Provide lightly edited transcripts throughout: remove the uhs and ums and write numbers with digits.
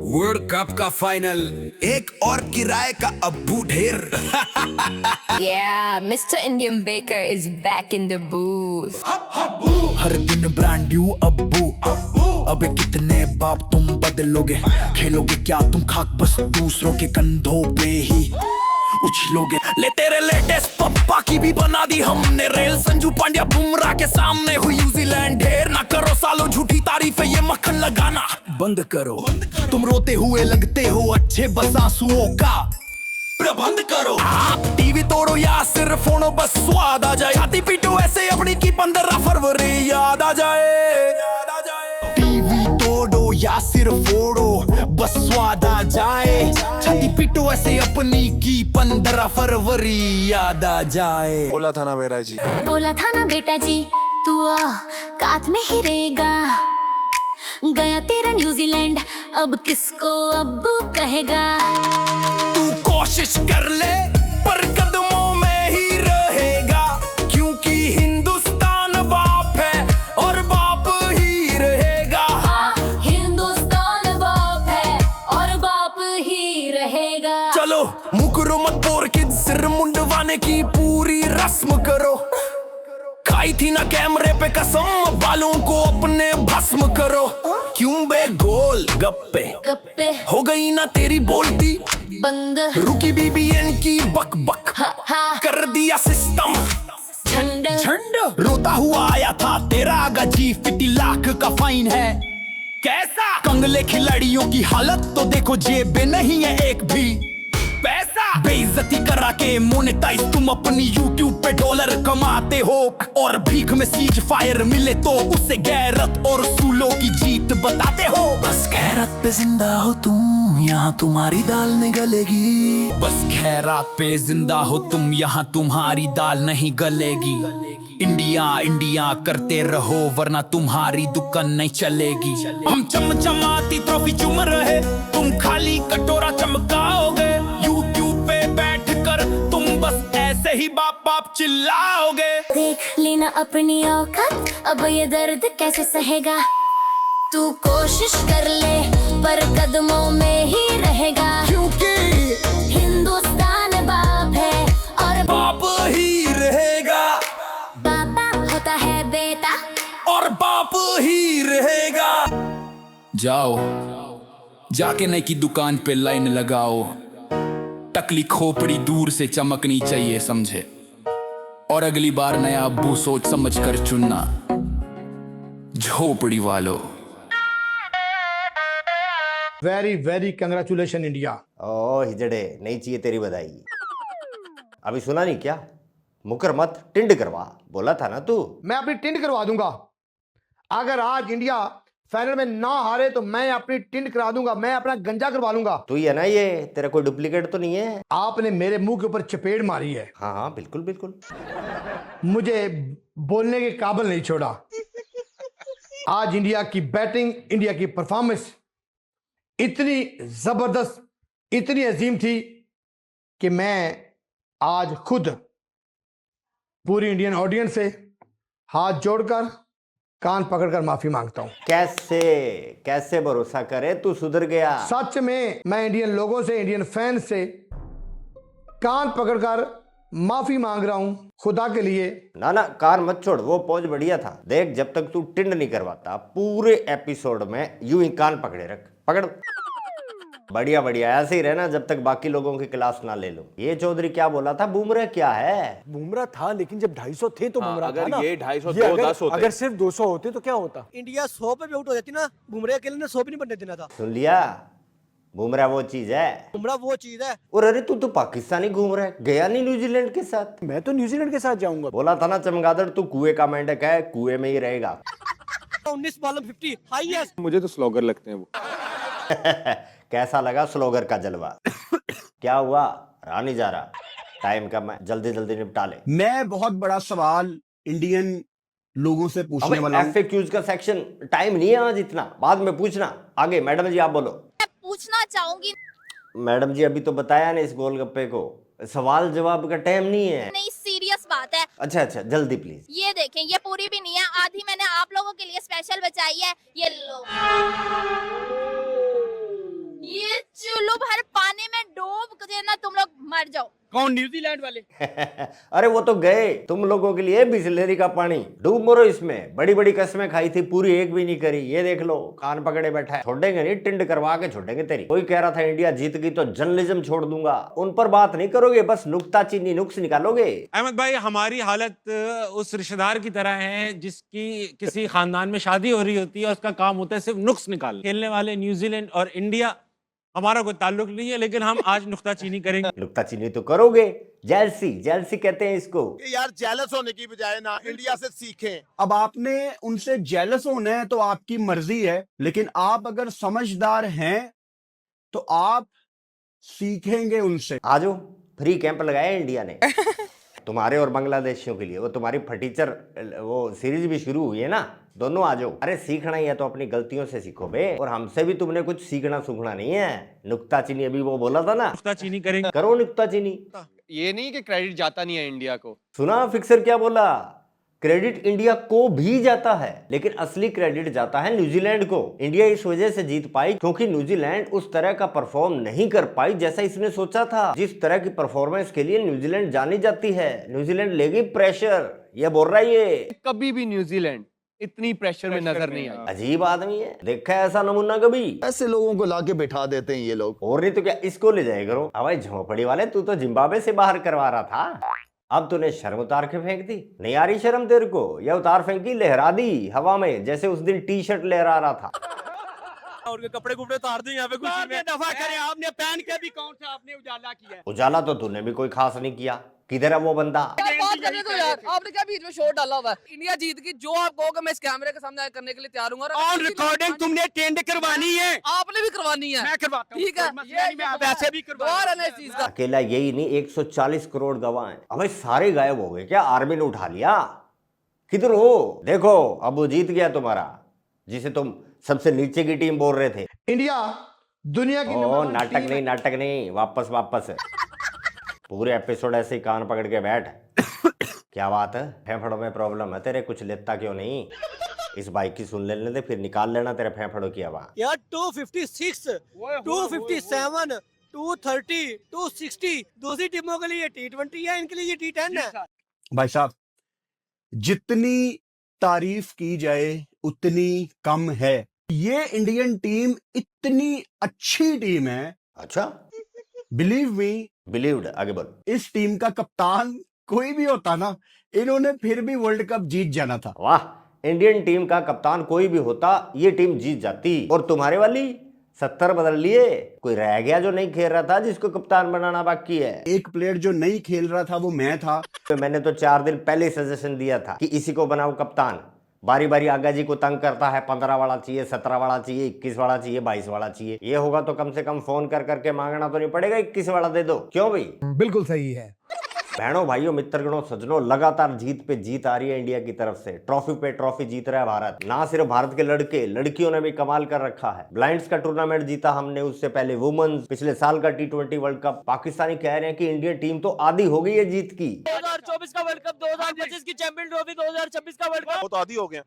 World cup का final, एक और किराए का अब्बू ढेर। Yeah, Mr. Indian Baker is back in the booth. हर दिन ब्रांड न्यू अब्बू। अबे कितने बाप तुम बदलोगे, खेलोगे क्या तुम खाक बस दूसरों के कंधों पे ही उछलोगे। ले तेरे लेटेस्ट पप्पा की भी बना दी हमने रेल। संजू पांड्या बुमराह के सामने हुई न्यूजीलैंड ढेर। ना करो सालो झूठी तारीफ है, ये मक्खन लगाना बंद करो। तुम रोते हुए लगते हो अच्छे, बस आंसुओं का प्रबंध करो। टीवी तोड़ो या सिर्फ फोड़ो, बस स्वाद आ जाए। छाती पीटो ऐसे अपनी की 15 फरवरी याद आ जाए। टीवी तोड़ो या सिर्फ फोड़ो, बस स्वाद आ जाए। छाती पीटो ऐसे अपनी की 15 फरवरी याद आ जाए। बोला था ना बेटा जी, बोला था ना बेटा जी, तू कात में ही रहेगा। गया तेरा न्यूजीलैंड, अब किसको अब्बू कहेगा। तू कोशिश कर ले पर कदमों में ही रहेगा, क्योंकि हिंदुस्तान बाप है और बाप ही रहेगा। हिंदुस्तान बाप है और बाप ही रहेगा। चलो मुकरो मत बोर किड, सिर मुंडवाने की पूरी रस्म करो। खाई थी ना कैमरे पे कसम, बालों को अपने भस्म करो। क्यों बे गोल गप्पे गप्पे हो गई ना तेरी बोलती बंद, रुकी बीबीएन की बक बक, कर दिया सिस्टम झंड झंड। रोता हुआ आया था तेरा आगा जी, 50 लाख का फाइन है। कैसा कंगले खिलाड़ियों की हालत तो देखो, जेब में नहीं है एक भी पैसा। बेइज्जती करा के मोनेटाइज तुम अपनी यूट्यूब पे डॉलर कमाते हो, और भीख में सीज फायर मिले तो उससे गैरत और सूलों की जीत बताते हो। बस गैरत पे जिंदा हो तुम, यहाँ तुम्हारी दाल नहीं गलेगी। बस खैरात पे जिंदा हो तुम, यहाँ तुम्हारी दाल नहीं गलेगी। इंडिया इंडिया करते रहो, वरना तुम्हारी दुकान नहीं चलेगी। हम चमचमाती ट्रॉफी चुम रहे, तुम खाली कटोरा चमकाओगे। यूट्यूब पे बैठकर तुम बस ऐसे ही बाप बाप चिल्लाओगे। देख लेना अपनी औकात, अब ये दर्द कैसे सहेगा। तू कोशिश कर ले पर कदमों में ही रहेगा, क्योंकि हिंदुस्तान बाप है और बाप ही रहेगा। पापा होता है बेटा और बाप ही रहेगा। जाओ जाके नई की दुकान पे लाइन लगाओ, टकली खोपड़ी दूर से चमकनी चाहिए समझे। और अगली बार नया अब्बू सोच समझ कर चुनना, झोपड़ी वालों। Very very congratulation India. ओ हिजड़े, नहीं चाहिए तेरी बधाई। अभी सुना नहीं क्या, मुकर मत टिंड करवा, बोला था ना तू। मैं अपनी टिंड करवा दूंगा। अगर आज इंडिया फाइनल में ना हारे तो मैं अपनी टिंड करा दूंगा, मैं अपना गंजा करवा लूंगा। तू ही है ना ये, तेरा कोई डुप्लीकेट तो नहीं है। आपने मेरे मुंह के ऊपर चपेट मारी है, हाँ हाँ बिल्कुल बिल्कुल। मुझे बोलने के काबिल नहीं छोड़ा। आज इंडिया की बैटिंग, इंडिया की परफॉर्मेंस इतनी जबरदस्त, इतनी अजीम थी कि मैं आज खुद पूरी इंडियन ऑडियंस से हाथ जोड़कर कान पकड़कर माफी मांगता हूं। कैसे कैसे भरोसा करे तू सुधर गया। सच में मैं इंडियन लोगों से, इंडियन फैंस से कान पकड़कर माफी मांग रहा हूं, खुदा के लिए। ना ना कार मत छोड़, वो पहुंच बढ़िया था। देख जब तक तू टिंड नहीं करवाता पूरे एपिसोड में यूं ही कान पकड़े रख, पकड़। बढ़िया बढ़िया ऐसे ही रहना जब तक बाकी लोगों की क्लास ना ले लो। ये चौधरी क्या बोला था, बुमराह क्या है। बुमराह था, लेकिन जब 250 थे तो बुमराह था अगर ना। ये 250 ये 210 होते। अगर सिर्फ 200 होते तो क्या होता। इंडिया 100 पे भी आउट हो जाती ना, बुमराह अकेले ने 100 भी नहीं बनने देना था। सुन लिया, बुमराह वो चीज है। बुमराह वो चीज है। और अरे तू तो पाकिस्तानी घूम रहा है, गया नहीं न्यूजीलैंड के साथ। मैं तो न्यूजीलैंड के साथ जाऊंगा। बोला था ना चमगादड़, तू कुएं का मेंढक है, कुएं में ही रहेगा। 19 बॉल में 50 हाईएस्ट। मुझे तो स्लोगर लगते हैं वो। कैसा लगा स्लोगर का जलवा। क्या हुआ, रहा नहीं जा रहा, टाइम कम है, जल्दी जल्दी निपटा ले। मैं बहुत बड़ा सवाल इंडियन लोगों से पूछने वाला हूं। FAQs का सेक्शन टाइम नहीं है आज इतना, बाद में पूछना। आगे मैडम जी आप बोलो। मैं पूछना चाहूंगी। मैडम जी अभी तो बताया ना इस गोलगप्पे को, सवाल जवाब का टाइम नहीं है। नहीं, सीरियस बात है। अच्छा अच्छा जल्दी प्लीज। ये देखें, ये पूरी भी नहीं है, आधी मैंने आप लोगों के लिए स्पेशल बचाई है। ये लो। लिए ना तुम लोग मर जाओ। कौन, न्यूजीलैंड वाले? अरे वो तो गए, तुम लोगों के लिए बिस्लेरी का पानी, डूब मरो इसमें। बड़ी बड़ी कस्में खाई थी, पूरी एक भी नहीं करी। ये देख लो, कान पकड़े बैठा है। छोड़ेंगे नहीं, टिंड करवा के छोड़ेंगे तेरी। कोई कह रहा था इंडिया जीत गई तो जर्नलिज्म छोड़ दूंगा, उन पर बात नहीं करोगे, बस नुक्ताचीनी नुक्स निकालोगे। अहमद भाई, हमारी हालत उस रिश्तेदार की तरह है जिसकी किसी खानदान में शादी हो रही होती है और उसका काम होता है सिर्फ नुक्स निकाल। खेलने वाले न्यूजीलैंड और इंडिया, हमारा कोई ताल्लुक नहीं है, लेकिन हम आज नुक्ताचीनी करेंगे। नुक्ताचीनी तो करोगे, जेलसी, जेलसी कहते हैं इसको। यार जेलस होने की बजाय ना इंडिया से सीखें। अब आपने उनसे जेलस होना है तो आपकी मर्जी है, लेकिन आप अगर समझदार हैं तो आप सीखेंगे उनसे। आ जाओ, फ्री कैंप लगाया इंडिया ने तुम्हारे और बांग्लादेशियों के लिए। वो तुम्हारी फटीचर वो सीरीज भी शुरू हुई है ना, दोनों आ जाओ। अरे सीखना ही है तो अपनी गलतियों से सीखो बे, और हमसे भी तुमने कुछ सीखना सूखना नहीं है। नुक्ताचीनी अभी वो बोला था ना, नुक्ताचीनी करेंगे। करो नुक्ताचीनी। ये नहीं कि क्रेडिट जाता नहीं है इंडिया को। सुना फिक्सर क्या बोला? क्रेडिट इंडिया को भी जाता है, लेकिन असली क्रेडिट जाता है न्यूजीलैंड को। इंडिया इस वजह से जीत पाई क्योंकि न्यूजीलैंड उस तरह का परफॉर्म नहीं कर पाई जैसा इसने सोचा था। जिस तरह की परफॉर्मेंस के लिए न्यूजीलैंड जानी जाती है, न्यूजीलैंड लेगी प्रेशर, ये बोल रहा है ये। कभी भी न्यूजीलैंड इतनी प्रेशर में नजर नहीं आई। अजीब आदमी है, देखा है ऐसा नमूना कभी? ऐसे लोगों को लाके बैठा देते हैं ये लोग। और नहीं तो क्या, इसको ले जाए करो। भाई झोंपड़ी वाले, तू तो जिम्बाब्वे से बाहर करवा रहा था, अब तूने शर्म उतार के फेंक दी। नहीं आ रही शर्म तेरे को? या उतार फेंकी, लहरा दी हवा में, जैसे उस दिन टी शर्ट लहरा रहा था। और कपड़े कुपड़े उतार दे यहाँ पे कुछ दफा करे। आपने पहन के भी कौन सा आपने उजाला किया? उजाला तो तूने भी कोई खास नहीं किया। किधर है वो बंदा? बात करने दो यार, आपने क्या बीच में शोर डाला हुआ है? इंडिया जीत गई, जो आप कहोगे मैं इस कैमरे के सामने करने के लिए तैयार हूँ। ऑन रिकॉर्डिंग तुमने टेंड करवानी है। आपने भी करवानी है। मैं करवाता हूं, ठीक है, कोई मसला नहीं, मैं वैसे भी गवाह है इस चीज का। अकेला यही नहीं, 140 करोड़ गवाह हैं। अबे सारे गायब हो गए क्या? आर्मी ने उठा लिया? किधर हो? देखो अब वो जीत गया तुम्हारा, जिसे तुम सबसे नीचे की टीम बोल रहे थे। इंडिया दुनिया की नंबर 1 नाटक टीम नहीं, है। नाटक नहीं, वापस वापस। पूरे एपिसोड ऐसे ही कान पकड़ के बैठ। क्या बात है, फेफड़ों में प्रॉब्लम है तेरे? कुछ लेता क्यों नहीं? इस बाइक की सुन लेने दे, फिर निकाल लेना तेरे फेफड़ों की आवाज। यार 256, 257, 230, 260 दूसरी टीमों के लिए T20 है, इनके लिए T10 है। भाई साहब, जितनी तारीफ की जाए उतनी कम है। ये इंडियन टीम इतनी अच्छी टीम है। अच्छा, बिलीव मी, बिलीव्ड। आगे बोल। इस टीम का कप्तान कोई भी होता ना, इन्होंने फिर भी वर्ल्ड कप जीत जाना था। वाह, इंडियन टीम का कप्तान कोई भी होता, ये टीम जीत जाती। और तुम्हारे वाली 70 बदल लिए, कोई रह गया जो नहीं खेल रहा था, जिसको कप्तान बनाना बाकी है? एक प्लेयर जो नहीं खेल रहा था वो मैं था। तो मैंने तो 4 दिन पहले सजेशन दिया था कि इसी को बनाओ कप्तान। बारी बारी आगा जी को तंग करता है, 15 वाला चाहिए, 17 वाला चाहिए, 21 वाला चाहिए, 22 वाला चाहिए। ये होगा तो कम से कम फोन कर करके मांगना तो नहीं पड़ेगा 21 वाला दे दो। क्यों भाई? बिल्कुल सही है। बहनों, भाइयों, मित्रगणों, सज्जनों, लगातार जीत पे जीत आ रही है इंडिया की तरफ से। ट्रॉफी पे ट्रॉफी जीत रहा है भारत। ना सिर्फ भारत के लड़के, लड़कियों ने भी कमाल कर रखा है। ब्लाइंड्स का टूर्नामेंट जीता हमने, उससे पहले वुमेन्स, पिछले साल का T20 वर्ल्ड कप। पाकिस्तानी कह रहे हैं कि इंडियन टीम तो आधी हो गई है जीत की। 2024 का वर्ल्ड कप, 2025 की चैंपियन ट्रॉफी, 2026 का वर्ल्ड कप। वो तो आधी हो गए,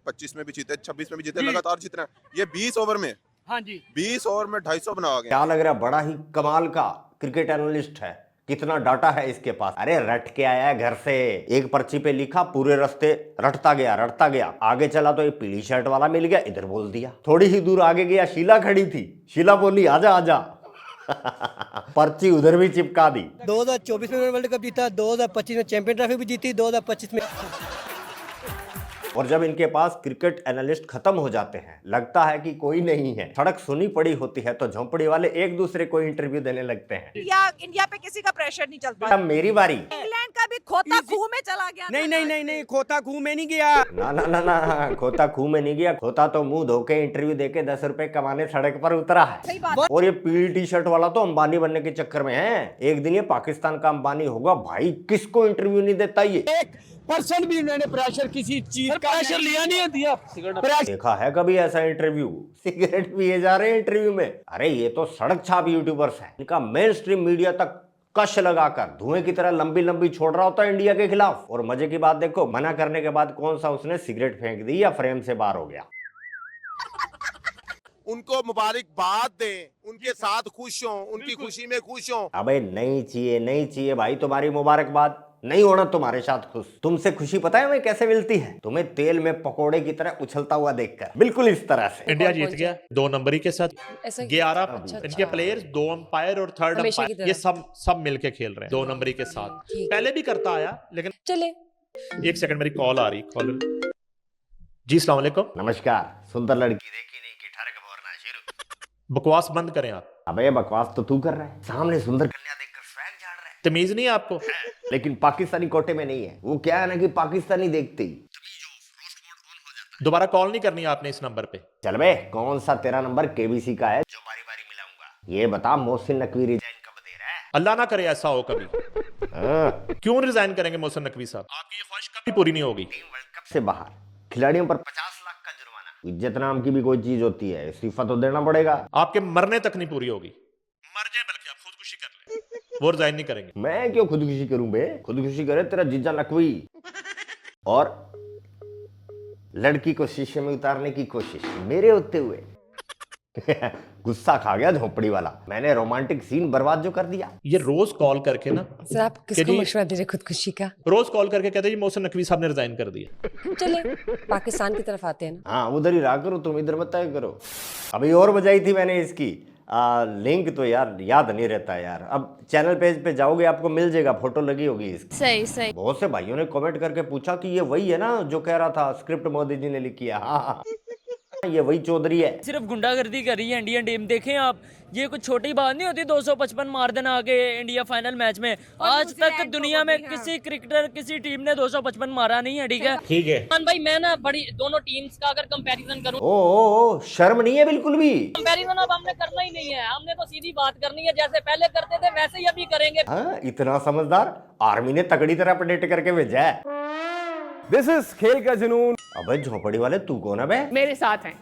25 में भी जीते, 26 में भी जीते, लगातार जीत रहे हैं। ये 20 ओवर में, हाँ जी, 20 ओवर में 250 बना गए। क्या लग रहा है? बड़ा ही कमाल का क्रिकेट एनालिस्ट है, कितना डाटा है इसके पास। अरे रट के आया है घर से, एक पर्ची पे लिखा, पूरे रास्ते रटता गया। आगे चला तो ये पीली शर्ट वाला मिल गया, इधर बोल दिया। थोड़ी ही दूर आगे गया, शीला खड़ी थी, शीला बोली आजा आजा पर्ची उधर भी चिपका दी। 2024 में वर्ल्ड कप जीता, 2025 में चैंपियन ट्रॉफी भी जीती, 2025 में। और जब इनके पास क्रिकेट एनालिस्ट खत्म हो जाते हैं, लगता है कि कोई नहीं है, सड़क सुनी पड़ी होती है, तो झोंपड़ी वाले एक दूसरे को इंटरव्यू देने लगते हैं। इंडिया पे किसी का प्रेशर नहीं चलता। अब मेरी बारी। इंग्लैंड का भी खोता खूह में चला गया। नहीं, खोता खूह में नहीं गया। ना, खोता खूह में नहीं गया। खोता तो मुंह धोके इंटरव्यू देके 10 रुपए कमाने सड़क पर उतरा है। और ये पीली टी शर्ट वाला तो अंबानी बनने के चक्कर में है। एक दिन ये पाकिस्तान का अंबानी होगा। भाई किसको इंटरव्यू नहीं देता ये? 1% भी इन्होंने प्रेशर किसी चीज का प्रेशर लिया नहीं दिया। देखा है कभी ऐसा इंटरव्यू? सिगरेट पिए जा रहे हैं इंटरव्यू में। अरे ये तो सड़क छाप यूट्यूबर्स हैं। इनका मेन स्ट्रीम मीडिया तक कश लगाकर धुएं की तरह लंबी लंबी छोड़ रहा होता है इंडिया के खिलाफ। और मजे की बात देखो, मना करने के बाद कौन सा उसने सिगरेट फेंक दी या फ्रेम से बाहर हो गया। उनको मुबारकबाद दें, उनके साथ खुश हों, उनकी खुशी में खुश हों। अबे नहीं चाहिए भाई तुम्हारी मुबारकबाद, नहीं होना तुम्हारे साथ खुश। तुमसे खुशी पता है मैं कैसे मिलती है? तुम्हें तेल में पकोड़े की तरह उछलता हुआ देखकर, बिल्कुल इस तरह से। इंडिया जीत गया 2 नंबरी के साथ। 11 इनके प्लेयर्स, 2 अंपायर और 3rd अंपायर, ये सब मिलके खेल रहे हैं 2 नंबरी के साथ। पहले भी करता आया, लेकिन चले 1 सेकंड मेरी कॉल आ रही। कॉलर जी, अस्सलाम वालेकुम। नमस्कार। सुंदर लड़की देखी नहीं कि ठहर के बोलना शुरू। बकवास बंद करें आप। अबे बकवास तो तू कर रहा है, सामने सुंदर कन्या देखकर स्वैग झाड़ रहा है। तमीज नहीं है आपको? लेकिन पाकिस्तानी कोटे में नहीं है। वो क्या है ना कि पाकिस्तानी देखते ही दोबारा कॉल नहीं करनी आपने इस नंबर पे। चल बे, कौन सा तेरा नंबर केबीसी का है जो बारी बारी मिलाऊंगा? ये बता, मोहसिन नकवी रिजाइन कब दे रहा है? अल्लाह ना करे ऐसा हो कभी। क्यों रिजाइन करेंगे मोहसिन नकवी साहब? आपकी ये ख्वाहिश कभी पूरी नहीं होगी। टीम वर्ल्ड कप से बाहर, खिलाड़ियों पर 50 लाख का जुर्माना। इज्जत नाम की भी कोई चीज होती है, इस्तीफा तो देना पड़ेगा। आपके मरने तक नहीं पूरी होगी। मर जाए बल्कि आप खुदकुशी कर ले, वो रिजाइन नहीं करेंगे। मैं क्यों खुदकुशी करूं बे? खुदकुशी करे तेरा जीजा नकवी। और लड़की को शीशे में उतारने की कोशिश मेरे होते हुए गुस्सा खा गया झोपड़ी वाला। मैंने रोमांटिक सीन बर्बाद जो कर दिया। ये रोज कॉल करके ना, सर आप किसको मशवरा दे रहे खुदकुशी का? रोज कॉल करके कहते हैं मोहसिन नकवी साहब ने रिजाइन कर दिया। चले पाकिस्तान की तरफ आते हैं ना। हाँ, उधर ही रहा करो, तुम इधर मत आया करो। अभी और बजाई थी मैंने इसकी लिंक तो यार याद नहीं रहता यार। अब चैनल पेज पे जाओगे आपको मिल जाएगा, फोटो लगी होगी इसकी। सही। बहुत से भाइयों ने कमेंट करके पूछा कि ये वही है ना जो कह रहा था स्क्रिप्ट मोदी जी ने लिखी है। हाँ, ये वही चौधरी है। सिर्फ गुंडागर्दी कर रही है इंडियन टीम। देखें आप, ये कुछ छोटी बात नहीं होती 255 मार देना आगे इंडिया फाइनल मैच में। आज तक दुनिया में किसी क्रिकेटर, किसी टीम ने 255 मारा नहीं है। ठीक है, ठीक है भाई, मैं ना बड़ी दोनों टीम्स का अगर कंपैरिजन करूं, ओ शर्म नहीं है बिल्कुल भी। कंपैरिजन अब हमने करना ही नहीं है। हमने तो सीधी बात करनी है, जैसे पहले करते थे वैसे ही अभी करेंगे। हाँ, इतना समझदार आर्मी ने तगड़ी तरह अपडेट करके भेजा है। दिस इज खेल का जुनून। अबे झोपड़ी वाले, तू कौन है बे? मेरे साथ है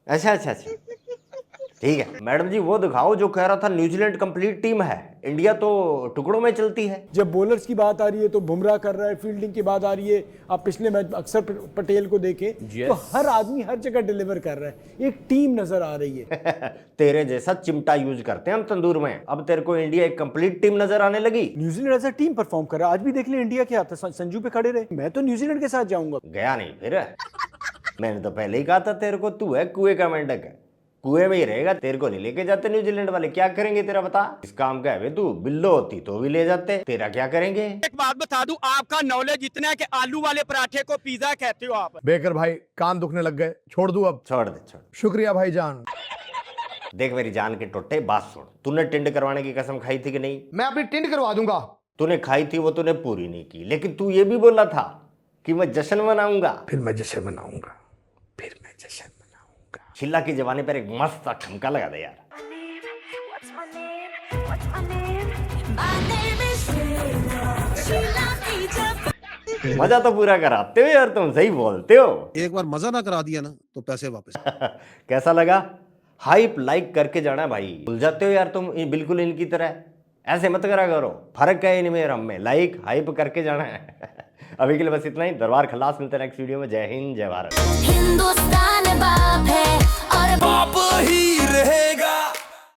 अच्छा ठीक है मैडम जी, वो दिखाओ जो कह रहा था न्यूजीलैंड कंप्लीट टीम है, इंडिया तो टुकड़ों में चलती है। जब बॉलर्स की बात आ रही है तो बुमराह कर रहा है, फील्डिंग की बात आ रही है, आप पिछले मैच अक्सर पटेल को देखें तो हर आदमी हर जगह डिलीवर कर रहा है। एक टीम नजर आ रही है। तेरे जैसा चिमटा यूज करते हैं हम तंदूर में। अब तेरे को इंडिया एक कंप्लीट टीम नजर आने लगी। New Zealand as a team perform कर रहा है। आज भी देख ले इंडिया क्या था, संजू पे खड़े रहे। मैं तो न्यूजीलैंड के साथ जाऊंगा। गया नहीं फिर? मैंने तो पहले ही कहा था तेरे को, तू है कुएं का मेंढक है, कुएं में ही रहेगा। तेरे को नहीं लेके जाते न्यूजीलैंड वाले। क्या करेंगे तेरा बता? इस काम का है तू, बिल्लो होती तो भी ले जाते। तेरा क्या करेंगे? एक बात बता दूं, आपका नॉलेज इतना है कि आलू वाले पराठे को पिज्जा कहते हो आप। बेकर भाई कान दुखने लग गए, छोड़ दूं अब? छोड़ दे। शुक्रिया भाईजान। देख मेरी जान के टोटे, बात सुन। तूने टिंड करवाने की कसम खाई थी कि नहीं? मैं अपनी टिंड करवा दूंगा। तूने खाई थी, वो तूने पूरी नहीं की। लेकिन तू ये भी बोला था कि मैं जश्न मनाऊंगा। फिर मैं जश्न मनाऊंगा। शिल्ला की जवानी पर एक मस्त ठमका लगा दे यार। मजा तो पूरा कराते हो यार, तुम सही बोलते हो। एक बार मजा ना करा दिया ना तो पैसे वापस। कैसा लगा? हाइप लाइक करके जाना भाई। भूल जाते हो यार तुम बिल्कुल इनकी तरह। ऐसे मत करा करो, फर्क है इनमें और हम में। लाइक हाइप करके जाना है। अभी के लिए बस इतना ही। दरबार खलास, मिलते हैं नेक्स्ट वीडियो में। जय हिंद, जय भारत। हिंदुस्तान बाप है और बाप ही रहेगा।